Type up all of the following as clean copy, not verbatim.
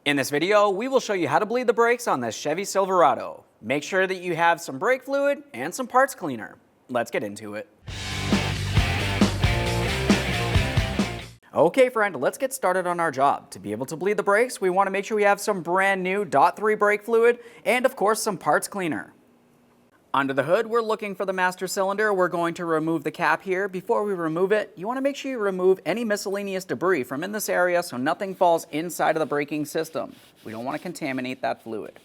In this video, we will show you how to bleed the brakes on this Chevy Silverado. Make sure that you have some brake fluid and some parts cleaner. Let's get into it. Okay friend, let's get started on our job. To be able to bleed the brakes, we want to make sure we have some brand new .3 brake fluid and of course some parts cleaner. Under the hood, we're looking for the master cylinder. We're going to remove the cap here. Before we remove it, you want to make sure you remove any miscellaneous debris from in this area so nothing falls inside of the braking system. We don't want to contaminate that fluid.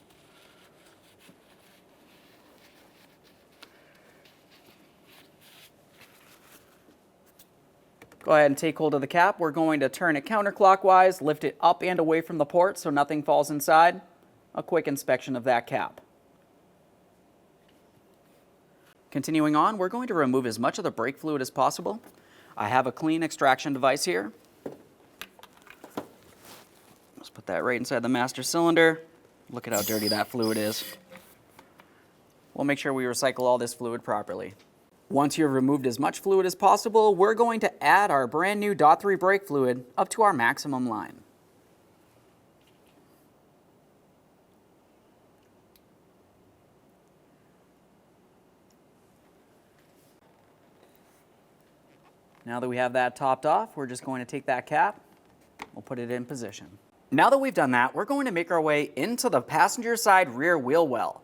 Go ahead and take hold of the cap. We're going to turn it counterclockwise, lift it up and away from the port so nothing falls inside. A quick inspection of that cap. Continuing on, we're going to remove as much of the brake fluid as possible. I have a clean extraction device here. Let's put that right inside the master cylinder. Look at how dirty that fluid is. We'll make sure we recycle all this fluid properly. Once you've removed as much fluid as possible, we're going to add our brand new .3 brake fluid up to our maximum line. Now that we have that topped off, we're just going to take that cap, we'll put it in position. Now that we've done that, we're going to make our way into the passenger side rear wheel well.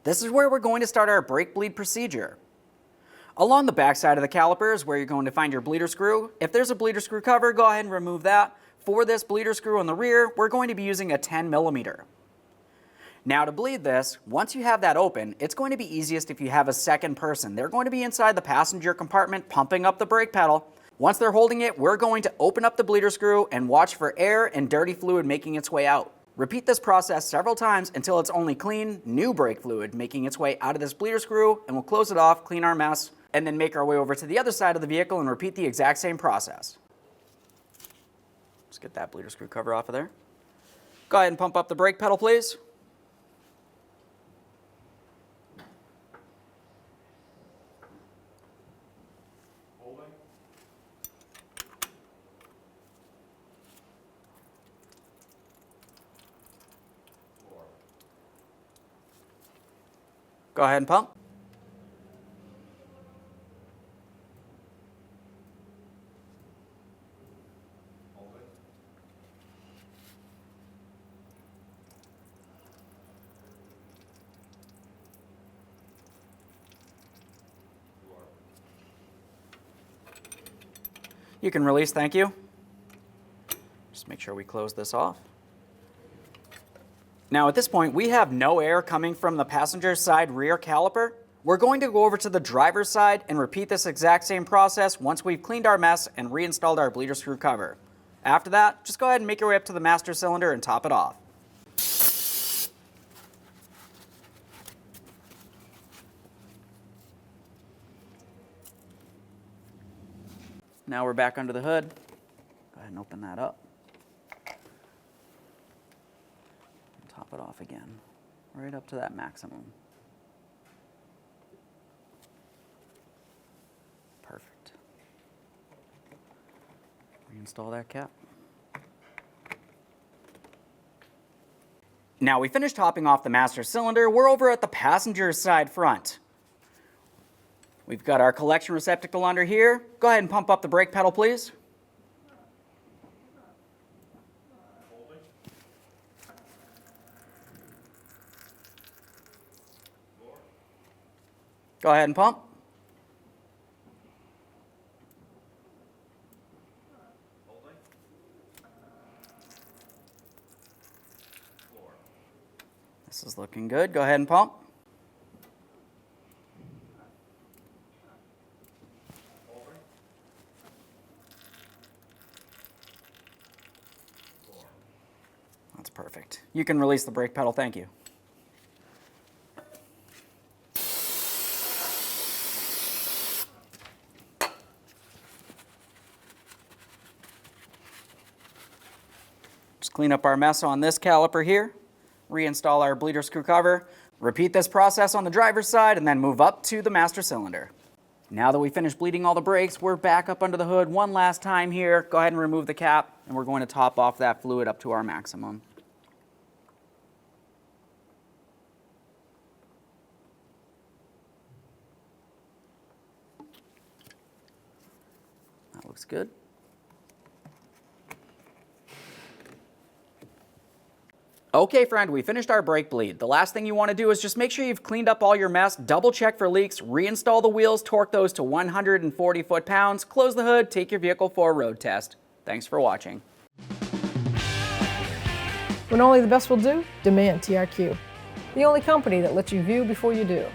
This is where we're going to start our brake bleed procedure. Along the back side of the caliper is where you're going to find your bleeder screw. If there's a bleeder screw cover, go ahead and remove that. For this bleeder screw on the rear, we're going to be using a 10mm. Now to bleed this, once you have that open, it's going to be easiest if you have a second person. They're going to be inside the passenger compartment pumping up the brake pedal. Once they're holding it, we're going to open up the bleeder screw and watch for air and dirty fluid making its way out. Repeat this process several times until it's only clean, new brake fluid making its way out of this bleeder screw, and we'll close it off, clean our mess, and then make our way over to the other side of the vehicle and repeat the exact same process. Let's get that bleeder screw cover off of there. Go ahead and pump up the brake pedal, please. Go ahead and pump. You can release, thank you. Just make sure we close this off. Now at this point, we have no air coming from the passenger side rear caliper. We're going to go over to the driver's side and repeat this exact same process once we've cleaned our mess and reinstalled our bleeder screw cover. After that, just go ahead and make your way up to the master cylinder and top it off. Now we're back under the hood. Go ahead and open that up. Top it off again, right up to that maximum. Perfect. Reinstall that cap. Now we finished topping off the master cylinder. We're over at the passenger side front. We've got our collection receptacle under here. Go ahead and pump up the brake pedal, please. Go ahead and pump. This is looking good. Go ahead and pump. That's perfect. You can release the brake pedal, thank you. Just clean up our mess on this caliper here, reinstall our bleeder screw cover, repeat this process on the driver's side, and then move up to the master cylinder. Now that we finished bleeding all the brakes, we're back up under the hood one last time here. Go ahead and remove the cap, and we're going to top off that fluid up to our maximum. Looks good. Okay, friend, we finished our brake bleed. The last thing you want to do is just make sure you've cleaned up all your mess, double check for leaks, reinstall the wheels, torque those to 140 foot-pounds, close the hood, take your vehicle for a road test. Thanks for watching. When only the best will do, demand TRQ. The only company that lets you view before you do.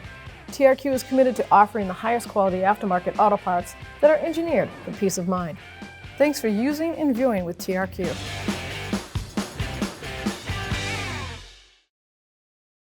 TRQ is committed to offering the highest quality aftermarket auto parts that are engineered for peace of mind. Thanks for using and viewing with TRQ.